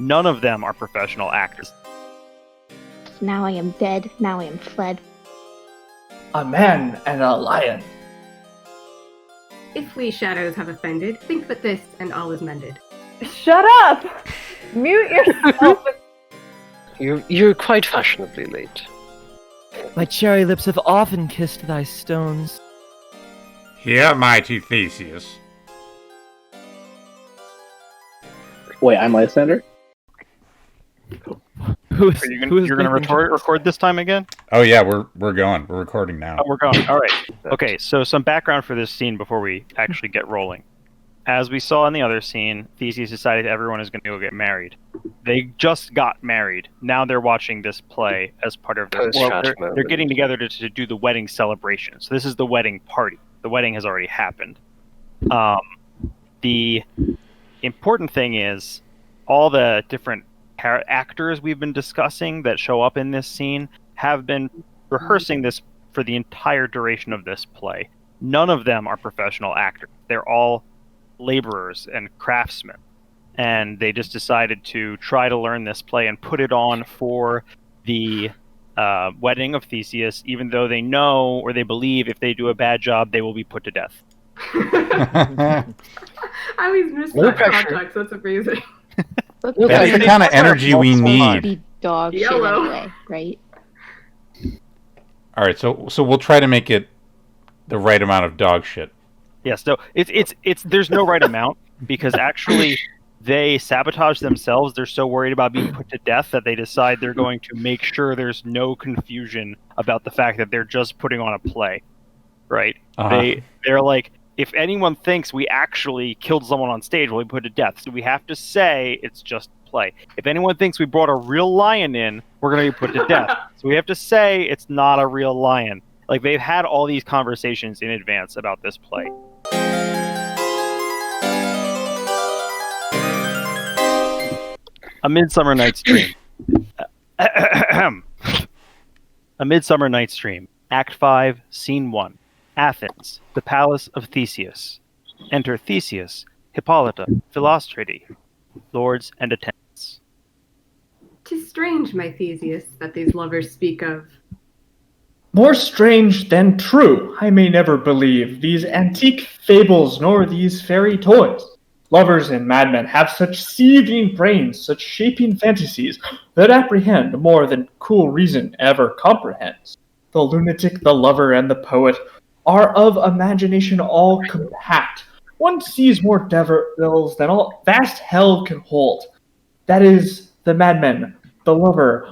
None of them are professional actors. Now I am dead, now I am fled. A man and a lion. If we shadows have offended, think but this, and all is mended. Shut up! Mute yourself! You're quite fashionably late. My cherry lips have often kissed thy stones. Here, mighty Theseus. Wait, I'm Lysander? You're going to record this time again? Oh yeah, we're going. We're recording now. Oh, we're going. All right. Okay, so some background for this scene before we actually get rolling. As we saw in the other scene, Theseus decided everyone is going to go get married. They just got married. Now they're watching this play as part of their... Well, they're getting together to do the wedding celebration. So this is the wedding party. The wedding has already happened. The important thing is all the different actors we've been discussing that show up in this scene have been rehearsing this for the entire duration of this play. None of them are professional actors. They're all laborers and craftsmen. And they just decided to try to learn this play and put it on for the wedding of Theseus, even though they know or they believe if they do a bad job, they will be put to death. I always miss that context. That's amazing. That's the kind of energy we need. Be dog shit Yellow. anyway, right? All right, so we'll try to make it the right amount of dog shit. Yes, so it's there's no right amount because actually they sabotage themselves. They're so worried about being put to death that they decide they're going to make sure there's no confusion about the fact that they're just putting on a play, right? Uh-huh. They're like, if anyone thinks we actually killed someone on stage, we'll be put to death. So we have to say it's just play. If anyone thinks we brought a real lion in, we're going to be put to death. So we have to say it's not a real lion. Like, they've had all these conversations in advance about this play. A Midsummer Night's Dream. A Midsummer Night's Dream. Act 5, Scene 1. Athens, the palace of Theseus. Enter Theseus, Hippolyta, Philostrate, lords and attendants. 'Tis strange, my Theseus, that these lovers speak of. More strange than true, I may never believe these antique fables nor these fairy toys. Lovers and madmen have such seething brains, such shaping fantasies, that apprehend more than cool reason ever comprehends. The lunatic, the lover, and the poet are of imagination all compact. One sees more devils than all vast hell can hold. That is, the madman, the lover,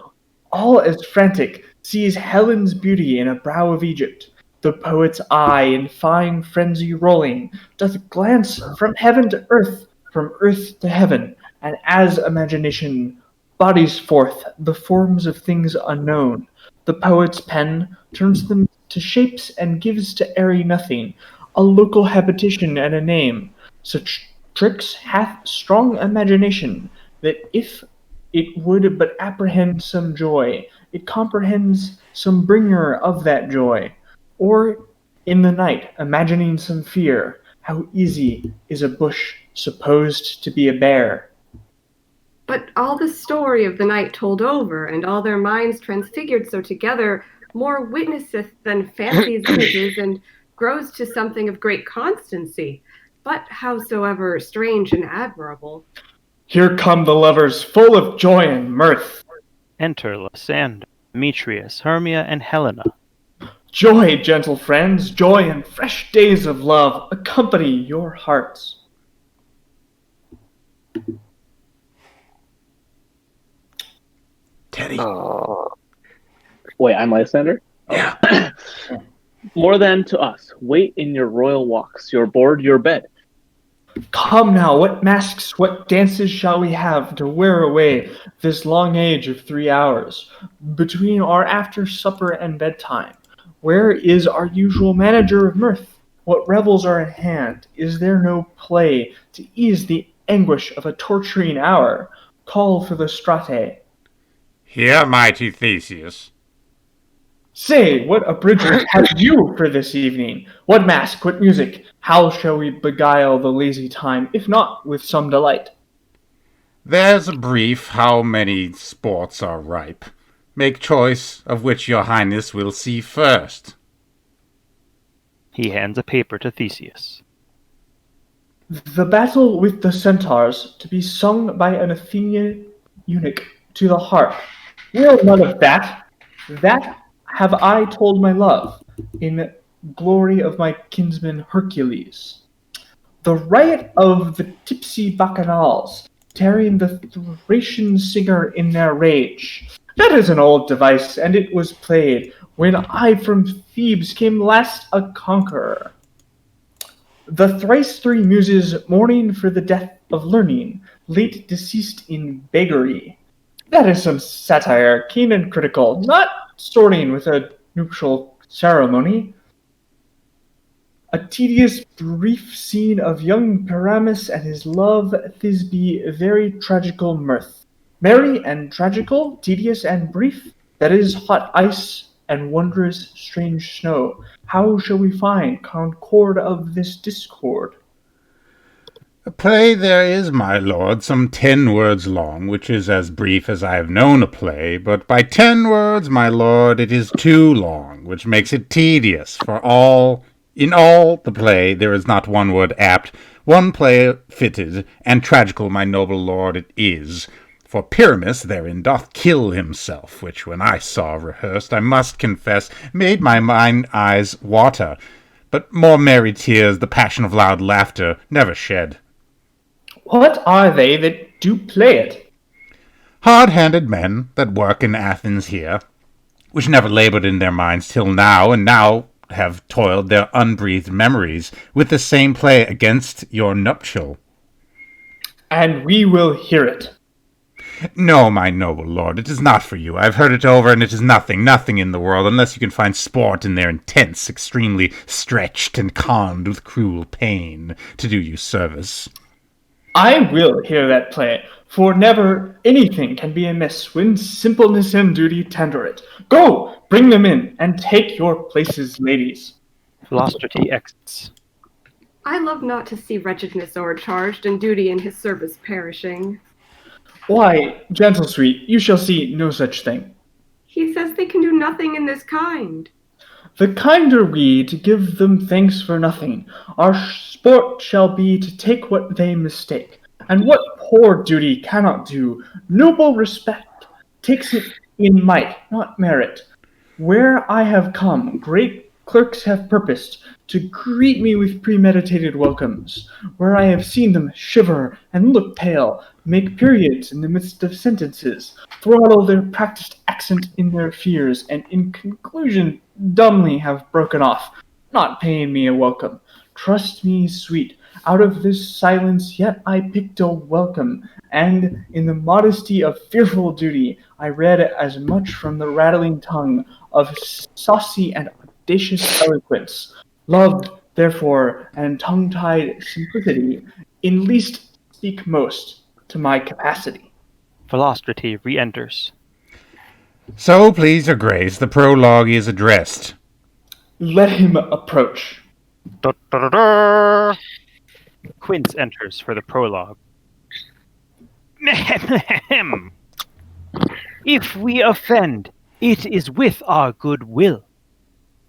all as frantic, sees Helen's beauty in a brow of Egypt. The poet's eye in fine frenzy rolling, doth glance from heaven to earth, from earth to heaven, and as imagination bodies forth the forms of things unknown, the poet's pen turns them to shapes and gives to airy nothing a local habitation and a name. Such tricks hath strong imagination, that if it would but apprehend some joy, it comprehends some bringer of that joy. Or, in the night, imagining some fear, how easy is a bush supposed to be a bear. But all the story of the night told over, and all their minds transfigured so together, more witnesseth than fancy's images, and grows to something of great constancy, but howsoever strange and admirable. Here come the lovers, full of joy and mirth. Enter Lysander, Demetrius, Hermia, and Helena. Joy, gentle friends, joy and fresh days of love accompany your hearts. Teddy. Wait, I'm Lysander? Yeah. More than to us, wait in your royal walks, your board, your bed. Come now, what masks, what dances shall we have to wear away this long age of 3 hours, between our after supper and bedtime? Where is our usual manager of mirth? What revels are in hand? Is there no play to ease the anguish of a torturing hour? Call for the strate. Here, mighty Theseus. Say, what abridgment have you for this evening? What mask, what music? How shall we beguile the lazy time, if not with some delight? There's a brief how many sports are ripe. Make choice of which your highness will see first. He hands a paper to Theseus. The battle with the centaurs, to be sung by an Athenian eunuch to the harp. Will none of that. That have I told my love, in glory of my kinsman Hercules. The riot of the tipsy bacchanals, tearing the Thracian singer in their rage. That is an old device, and it was played when I from Thebes came last a conqueror. The thrice three muses mourning for the death of learning, late deceased in beggary. That is some satire, keen and critical, not sorting with a nuptial ceremony. A tedious, brief scene of young Pyramus and his love Thisbe, very tragical mirth. Merry and tragical, tedious and brief, that is hot ice and wondrous strange snow. How shall we find concord of this discord? A play there is, my lord, some 10 words long, which is as brief as I have known a play, but by 10 words, my lord, it is too long, which makes it tedious, for in all the play there is not one word apt, one play fitted, and tragical, my noble lord, it is. For Pyramus therein doth kill himself, which when I saw rehearsed, I must confess, made my mine eyes water, but more merry tears, the passion of loud laughter, never shed. What are they that do play it? Hard-handed men that work in Athens here, which never laboured in their minds till now, and now have toiled their unbreathed memories with the same play against your nuptial. And we will hear it. No, my noble lord, it is not for you. I have heard it over, and it is nothing in the world, unless you can find sport in their intense, extremely stretched and conned with cruel pain, to do you service. I will hear that play, for never anything can be amiss when simpleness and duty tender it. Go, bring them in, and take your places, ladies. Philostrate exits. I love not to see wretchedness o'ercharged, and duty in his service perishing. Why, gentle sweet, you shall see no such thing. He says they can do nothing in this kind. The kinder we to give them thanks for nothing. Our sport shall be to take what they mistake. And what poor duty cannot do, noble respect takes it in might, not merit. Where I have come, great clerks have purposed to greet me with premeditated welcomes, where I have seen them shiver and look pale, make periods in the midst of sentences, throttle their practiced accent in their fears, and in conclusion dumbly have broken off, not paying me a welcome. Trust me, sweet, out of this silence yet I picked a welcome, and in the modesty of fearful duty I read as much from the rattling tongue of saucy and audacious eloquence. Love, therefore, and tongue-tied simplicity, in least speak most to my capacity. Philostrate re-enters. So, please your grace, the prologue is addressed. Let him approach. Da-da-da-da. Quince enters for the prologue. If we offend, it is with our good will.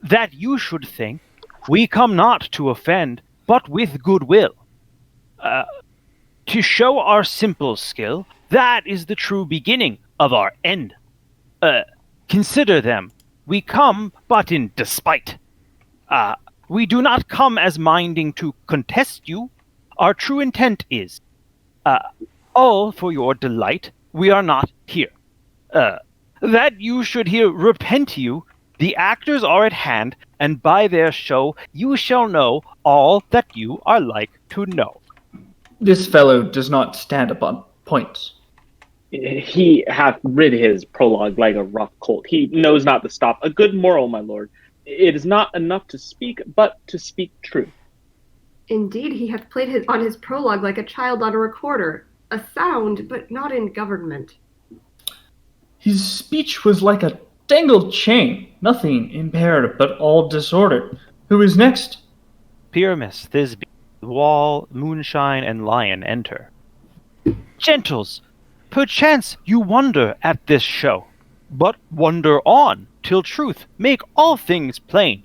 That you should think we come not to offend, but with good will. To show our simple skill, that is the true beginning of our end. Consider them. We come but in despite. We do not come as minding to contest you. Our true intent is, all for your delight, we are not here. That you should here repent you, the actors are at hand, and by their show you shall know all that you are like to know. This fellow does not stand upon points. He hath rid his prologue like a rough colt. He knows not to stop. A good moral, my lord. It is not enough to speak, but to speak truth. Indeed, he hath played on his prologue like a child on a recorder, a sound, but not in government. His speech was like a tangled chain, nothing impaired, but all disordered. Who is next? Pyramus, Thisbe, Wall, Moonshine, and Lion enter. Gentles, Perchance you wonder at this show, but wonder on, till truth make all things plain.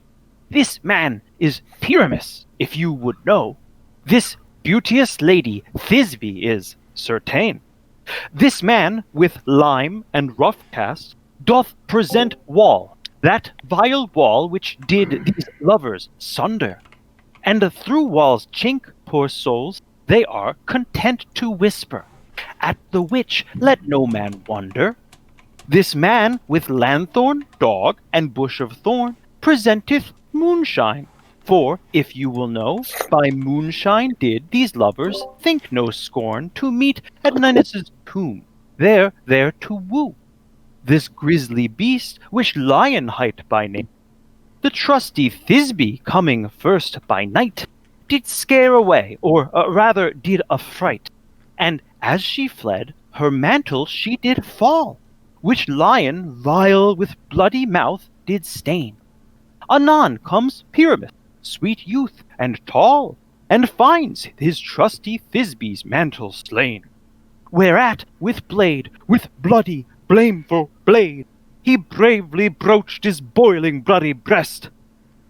This man is Pyramus, if you would know. This beauteous lady Thisbe is, certain. This man, with lime and rough cast, doth present wall, that vile wall which did these lovers sunder. And through wall's chink, poor souls, they are content to whisper, at the which let no man wonder. This man with lanthorn, dog, and bush of thorn presenteth moonshine. For, if you will know, by moonshine did these lovers think no scorn to meet at Ninus' tomb, there to woo. This grisly beast, which lion hight by name, the trusty Thisbe coming first by night, did scare away, or rather did affright, and as she fled, her mantle she did fall, which lion vile with bloody mouth did stain. Anon comes Pyramus, sweet youth and tall, and finds his trusty Thisbe's mantle slain. Whereat, with bloody, blameful blade, he bravely broached his boiling bloody breast,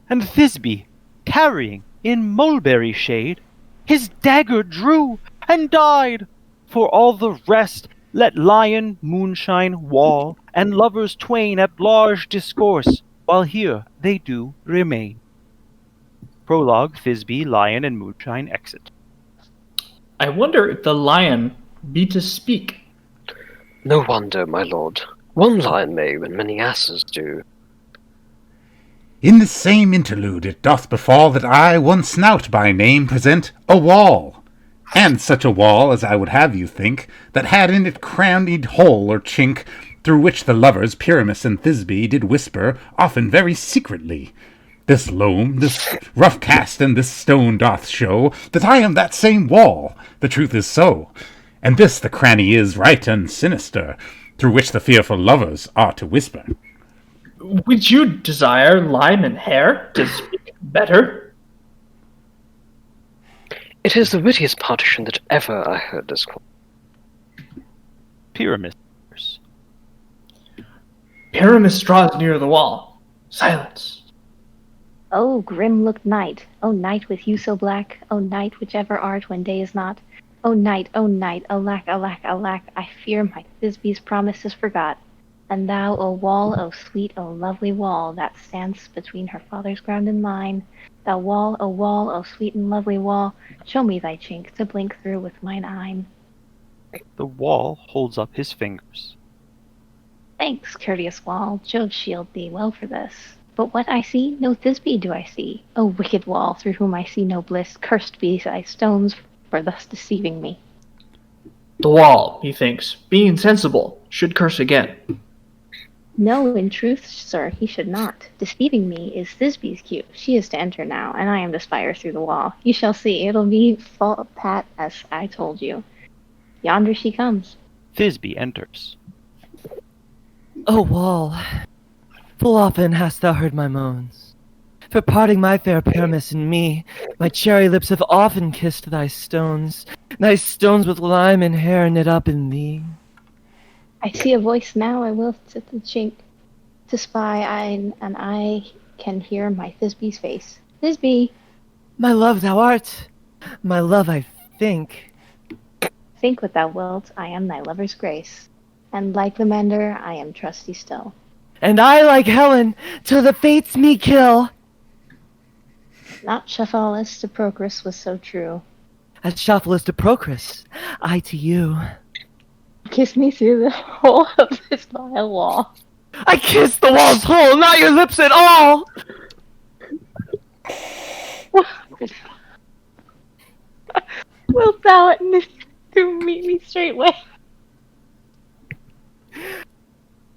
and Thisbe, tarrying in mulberry shade, his dagger drew and died. For all the rest, let lion, moonshine, wall, and lovers twain at large discourse, while here they do remain. Prologue, Thisbe, lion, and moonshine exit. I wonder if the lion be to speak. No wonder, my lord. One lion may when many asses do. In this same interlude it doth befall that I, one snout by name, present a wall, and such a wall as I would have you think, that had in it crannied hole or chink, through which the lovers Pyramus and Thisbe did whisper, often very secretly. This loam, this rough cast, and this stone doth show that I am that same wall. The truth is so, and this the cranny is right and sinister, through which the fearful lovers are to whisper. Would you desire lime and hair to speak better? It is the wittiest partition that ever I heard discourse. Pyramus. Pyramus draws near the wall. Silence. Oh, grim-looked night, oh night with you so black, oh night which ever art when day is not. Oh night, alack, alack, alack, I fear my Thisbe's promises forgot. And thou, O wall, O sweet, O lovely wall, that stands between her father's ground and mine, thou wall, O sweet and lovely wall, show me thy chink to blink through with mine eyne. The wall holds up his fingers. Thanks, courteous wall, Jove shield thee well for this. But what I see, no Thisbe do I see. O wicked wall, through whom I see no bliss, cursed be thy stones for thus deceiving me. The wall, he thinks, being insensible, should curse again. No, in truth, sir, he should not. Deceiving me is Thisbe's cue. She is to enter now, and I am to spire through the wall. You shall see, it'll be full pat as I told you. Yonder she comes. Thisbe enters. O wall, full often hast thou heard my moans. For parting my fair Pyramus and me, my cherry lips have often kissed thy stones with lime and hair knit up in thee. I see a voice now, I will sit the chink to spy, and I can hear my Thisbe's face. Thisbe! My love thou art, my love I think. Think what thou wilt, I am thy lover's grace, and like the mender, I am trusty still. And I like Helen, till the fates me kill. Not Shephalus to Procris was so true. As Shephalus to Procris, I to you. Kiss me through the hole of this vile wall. I kiss the wall's hole, not your lips at all! Wilt thou to meet me straightway?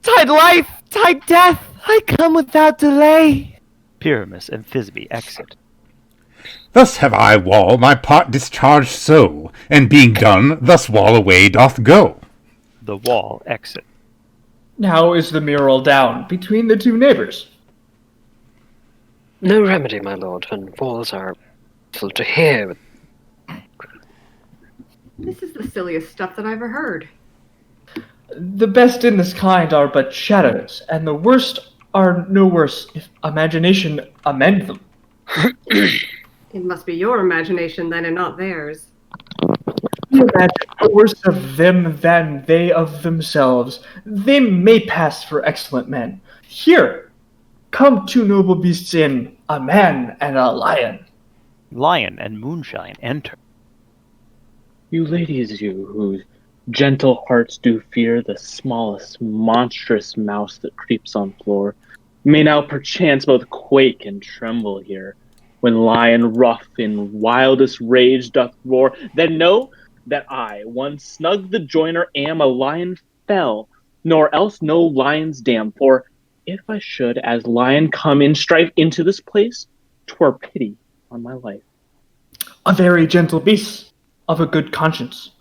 Tide life, tide death, I come without delay. Pyramus and Thisbe exit. Thus have I, wall, my part discharged so, and being done, thus wall away doth go. The wall exit. Now is the mural down between the two neighbors. No remedy, my lord, when walls are full to hear. This is the silliest stuff that I ever heard. The best in this kind are but shadows, and the worst are no worse if imagination amend them. It must be your imagination then and not theirs. We imagine worse of them than they of themselves. They may pass for excellent men. Here, come two noble beasts in, a man and a lion. Lion and Moonshine enter. You ladies, you whose gentle hearts do fear the smallest monstrous mouse that creeps on floor, may now perchance both quake and tremble here, when lion rough in wildest rage doth roar. Then know that I, one snug the joiner, am a lion fell, nor else no lion's dam. For if I should as lion come in strife into this place, 'twere pity on my life. A very gentle beast, of a good conscience.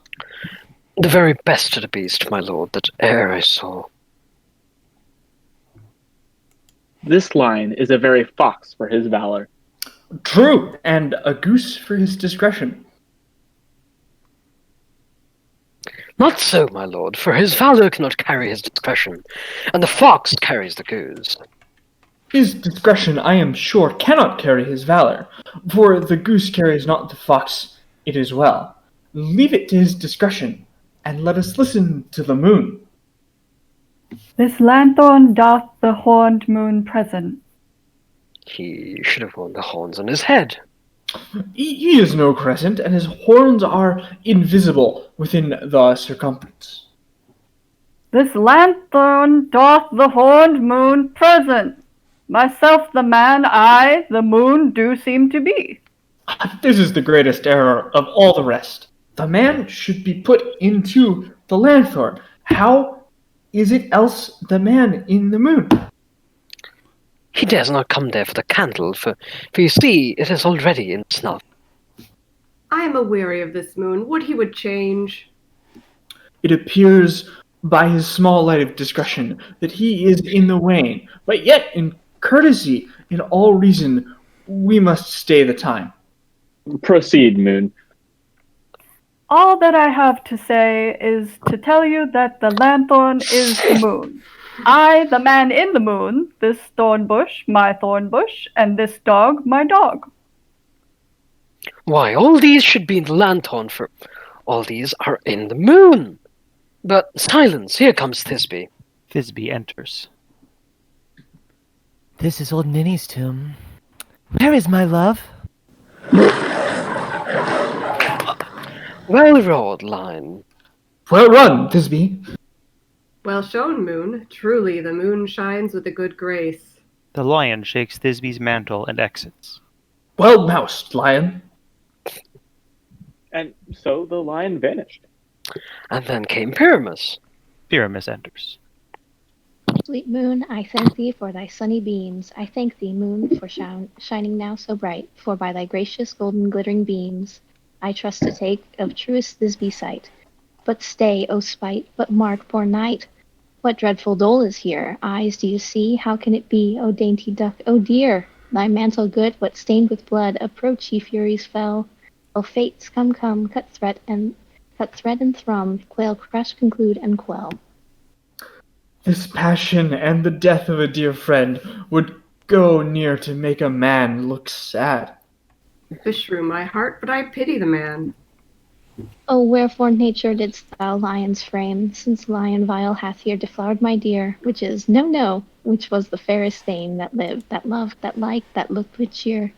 The very best of the beast, my lord, that e'er I saw. This lion is a very fox for his valor. True, and a goose for his discretion. Not so, my lord, for his valour cannot carry his discretion, and the fox carries the goose. His discretion, I am sure, cannot carry his valor, for the goose carries not the fox, it is well. Leave it to his discretion, and let us listen to the moon. This lanthorn doth the horned moon present. He should have worn the horns on his head. He is no crescent, and his horns are invisible within the circumference. This lanthorn doth the horned moon present. Myself the man, I the moon do seem to be. This is the greatest error of all the rest. The man should be put into the lanthorn. How is it else the man in the moon? He dares not come there for the candle, for you see, it is already in snuff. I am aweary of this moon. Would he would change. It appears by his small light of discretion that he is in the wane, but yet in courtesy, in all reason, we must stay the time. Proceed, moon. All that I have to say is to tell you that the lanthorn is the moon. I, the man in the moon, this thorn bush, my thorn bush, and this dog, my dog. Why, all these should be in the lanthorn, for all these are in the moon. But silence, here comes Thisbe. Thisbe enters. This is old Ninny's tomb. Where is my love? Well roared, lion. Well run, Thisbe. Well shown, moon. Truly, the moon shines with a good grace. The lion shakes Thisbe's mantle and exits. Well moused, lion. And so the lion vanished. And then came Pyramus. Pyramus enters. Sweet moon, I thank thee for thy sunny beams. I thank thee, moon, for shining now so bright. For by thy gracious golden glittering beams, I trust to take of truest Thisbe sight. But stay, O spite, but mark, poor knight. What dreadful dole is here? Eyes, do you see? How can it be? O dainty duck, O dear! Thy mantle good, what stained with blood? Approach, ye furies fell. O fates, come, cut thread and thrum, quail, crush, conclude, and quell. This passion and the death of a dear friend would go near to make a man look sad. Beshrew my heart, but I pity the man. O wherefore nature didst thou lions frame, since lion vile hath here deflowered my dear, which is, no, which was the fairest dame that lived, that loved, that liked, that looked with cheer.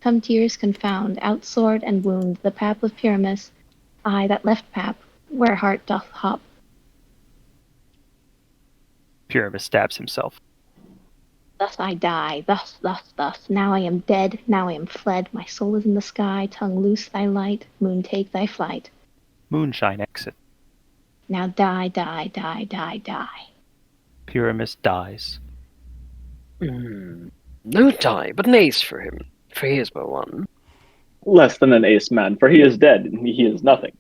Come tears confound, out sword and wound, the pap of Pyramus, I that left pap, where heart doth hop. Pyramus stabs himself. Thus I die, thus, now I am dead, now I am fled, my soul is in the sky, tongue loose thy light, moon take thy flight. Moonshine exits. Now die. Pyramus dies. No die, but an ace for him, for he is but one. Less than an ace man, for he is dead, and he is nothing.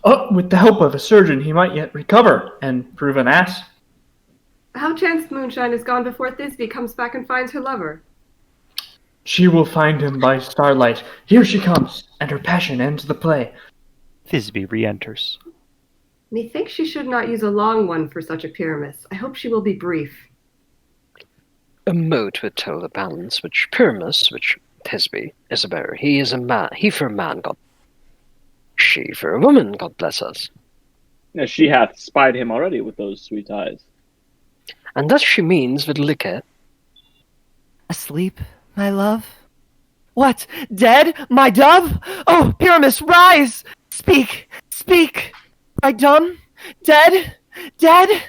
Oh, with the help of a surgeon he might yet recover, and prove an ass. How chanced Moonshine is gone before Thisbe comes back and finds her lover? She will find him by starlight. Here she comes, and her passion ends the play. Thisbe re-enters. Methinks she should not use a long one for such a Pyramus. I hope she will be brief. A mote would tell the balance, which Pyramus, which Thisbe, is a bearer. He is a man. He for a man, God. She for a woman, God bless us. As she hath spied him already with those sweet eyes. And thus she means with liquor. Asleep, my love? What? Dead, my dove? Oh, Pyramus, rise! Speak, speak! Art dumb? Dead? Dead?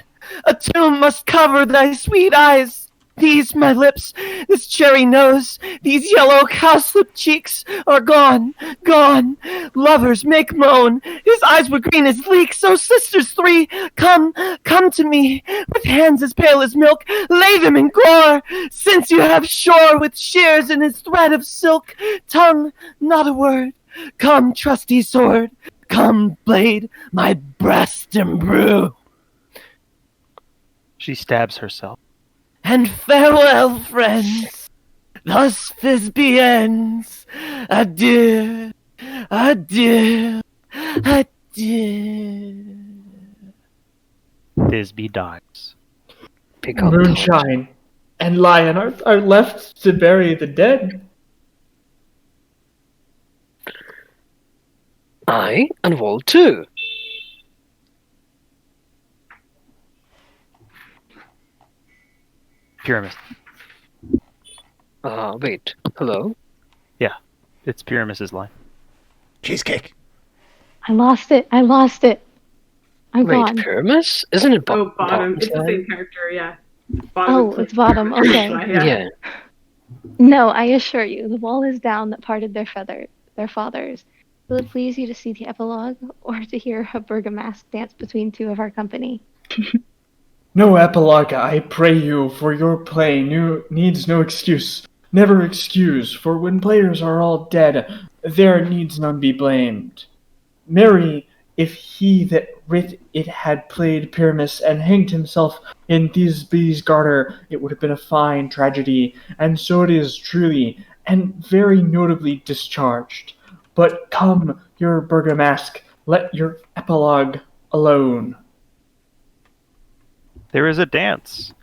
A tomb must cover thy sweet eyes. These, my lips, this cherry nose, these yellow cowslip cheeks are gone, gone. Lovers make moan. His eyes were green as leeks. Oh, sisters three, come, come to me. With hands as pale as milk, lay them in gore. Since you have shore with shears in his thread of silk, tongue, not a word. Come, trusty sword. Come, blade, my breast imbrue. She stabs herself. And farewell, friends. Thus Thisbe ends. Adieu, adieu, adieu. Thisbe dies. Pick up Moonshine and Lion are left to bury the dead. I and Wall too. Pyramus. Wait. Hello? Yeah, it's Pyramus's line. Cheesecake. I lost it. I'm Wait, gone. Pyramus? Isn't it Oh, bottom. It's the side? same character, yeah. Bottom Oh, it's bottom. Okay. Yeah. No, I assure you, the wall is down that parted their fathers. Will it please you to see the epilogue, or to hear a burgomask dance between two of our company? No epilogue, I pray you, for your play needs no excuse. Never excuse, for when players are all dead, there needs none be blamed. Marry, if he that writ it had played Pyramus and hanged himself in Thisbe's garter, it would have been a fine tragedy, and so it is truly, and very notably discharged. But come, your burgomask, let your epilogue alone. There is a dance.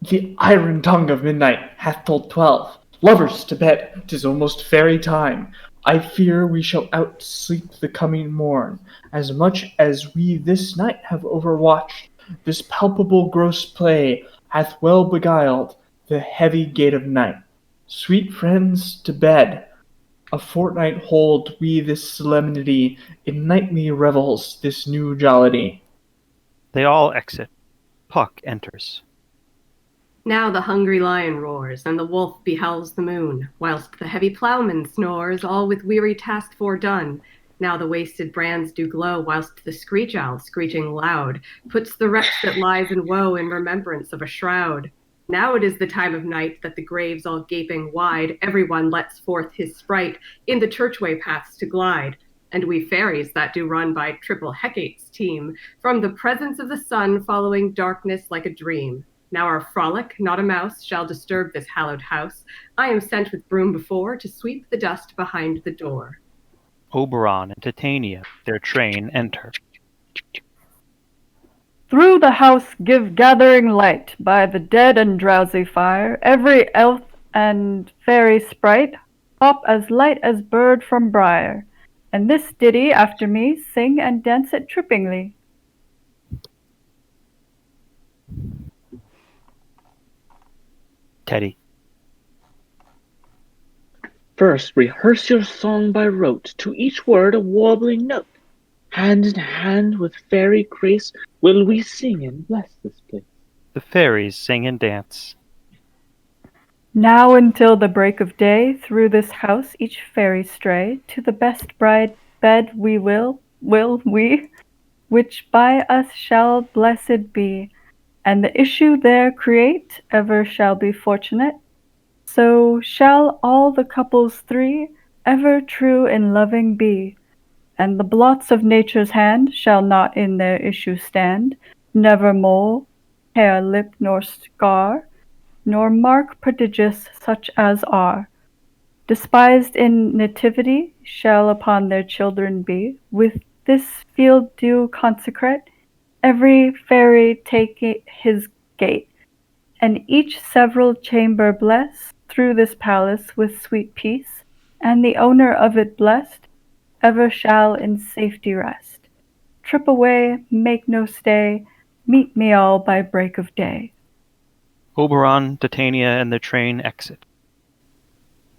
The iron tongue of midnight hath told 12. Lovers to bed, 'tis almost fairy time. I fear we shall outsleep the coming morn, as much as we this night have overwatched. This palpable gross play hath well beguiled the heavy gate of night. Sweet friends, to bed. A fortnight hold we this solemnity, in nightly revels this new jollity. They all exit. Puck enters. Now the hungry lion roars, and the wolf behowls the moon, whilst the heavy ploughman snores, all with weary task fordone. Now the wasted brands do glow, whilst the screech owl, screeching loud, puts the wretch that lies in woe in remembrance of a shroud. Now it is the time of night that the graves all gaping wide, everyone lets forth his sprite in the churchway paths to glide. And we fairies that do run by triple Hecate's team, from the presence of the sun following darkness like a dream. Now our frolic, not a mouse, shall disturb this hallowed house. I am sent with broom before to sweep the dust behind the door. Oberon and Titania, their train, enter. Through the house give gathering light, by the dead and drowsy fire, every elf and fairy sprite hop as light as bird from briar. And this ditty after me sing and dance it trippingly. Teddy. First rehearse your song by rote, to each word a warbling note. Hand in hand with fairy grace will we sing and bless this place. The fairies sing and dance. Now until the break of day, through this house each fairy stray, to the best bride bed we will we, which by us shall blessed be, and the issue there create ever shall be fortunate. So shall all the couples three ever true in loving be, and the blots of nature's hand shall not in their issue stand, never mole, hair, lip, nor scar, nor mark prodigious such as are. Despised in nativity shall upon their children be, with this field do consecrate, every fairy take his gate, and each several chamber bless through this palace with sweet peace, and the owner of it blessed ever shall in safety rest. Trip away, make no stay, meet me all by break of day. Oberon, Titania, and the train exit.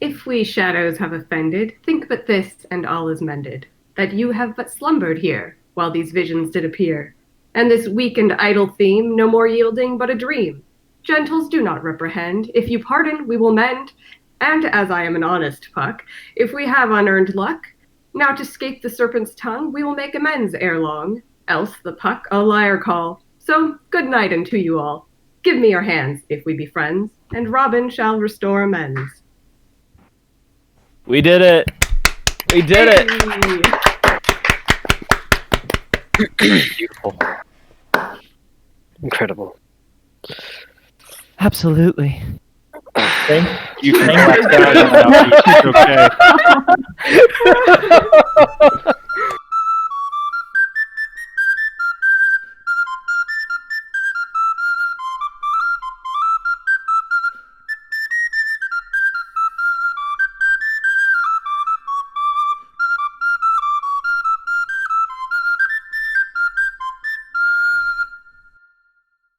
If we shadows have offended, think but this, and all is mended, that you have but slumbered here, while these visions did appear, and this weak and idle theme no more yielding but a dream. Gentles, do not reprehend, if you pardon, we will mend, and as I am an honest puck, if we have unearned luck, now to scape the serpent's tongue, we will make amends ere long, else the puck a liar call. So, good night unto you all. Give me your hands, if we be friends, and Robin shall restore amends. We did it! We did it! Beautiful. Incredible. Absolutely. Thank You can clap down now. It's okay.